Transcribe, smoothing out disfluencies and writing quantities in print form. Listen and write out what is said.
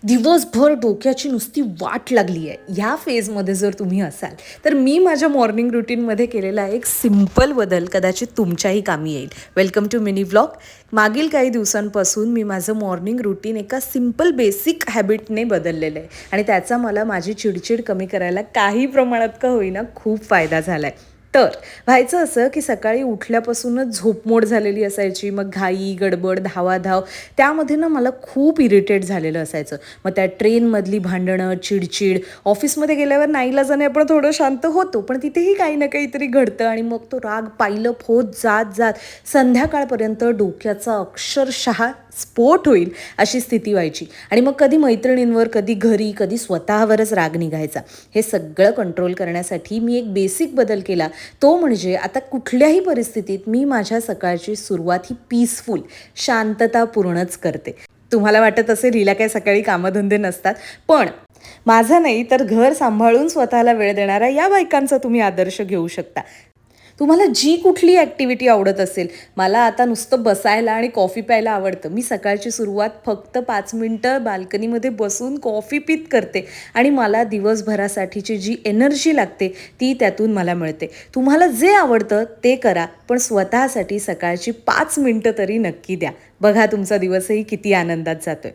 दिवसभर डोक्याची नुसती वाट लागली आहे, ह्या फेजमध्ये जर तुम्ही असाल तर मी माझ्या मॉर्निंग रुटीनमध्ये केलेला एक सिम्पल बदल कदाचित तुमच्याही कामी येईल. Welcome to mini vlog. मागील काही दिवसांपासून मी माझं मॉर्निंग रुटीन एका सिम्पल बेसिक हॅबिटने बदललेलं आहे आणि त्याचा मला माझी चिडचिड कमी करायला काही प्रमाणात का होईना खूप फायदा झाला आहे. तर व्हायचं असं की सकाळी उठल्यापासूनच झोपमोड झालेली असायची, मग घाई गडबड धावाधाव, त्यामध्ये ना मला खूप इरिटेट झालेलं असायचं. मग त्या ट्रेनमधली भांडणं, चिडचिड, ऑफिसमध्ये गेल्यावर नाईलाजाने आपण थोडं शांत होतो, पण तिथेही काही ना काहीतरी घडतं आणि मग तो राग पायलप होत जात जात संध्याकाळपर्यंत डोक्याचा अक्षरशः स्फोट होईल अशी स्थिती व्हायची. आणि मग कधी मैत्रिणींवर, कधी घरी, कधी स्वतःवरच राग निघायचा. हे सगळं कंट्रोल करण्यासाठी मी एक बेसिक बदल केला. तो म्हणजे आता कुठल्याही परिस्थितीत मी माझ्या सकाळची सुरुवात ही पीसफुल, शांततापूर्णच करते. तुम्हाला वाटत असेल हिला काय सकाळी कामधंदे नसतात, पण माझा नाही तर घर सांभाळून स्वतःला वेळ देणाऱ्या या बायकांचा तुम्ही आदर्श घेऊ शकता. तुम्हाला जी कुठली ॲक्टिव्हिटी आवडत असेल, मला आता नुसतं बसायला आणि कॉफी प्यायला आवडतं. मी सकाळची सुरुवात फक्त 5 मिनटं बाल्कनीमध्ये बसून कॉफी पीत करते आणि मला दिवसभरासाठीची जी एनर्जी लागते ती त्यातून मला मिळते. तुम्हाला जे आवडतं ते करा, पण स्वतःसाठी सकाळची 5 मिनटं तरी नक्की द्या. बघा तुमचा दिवसही किती आनंदात जातोय.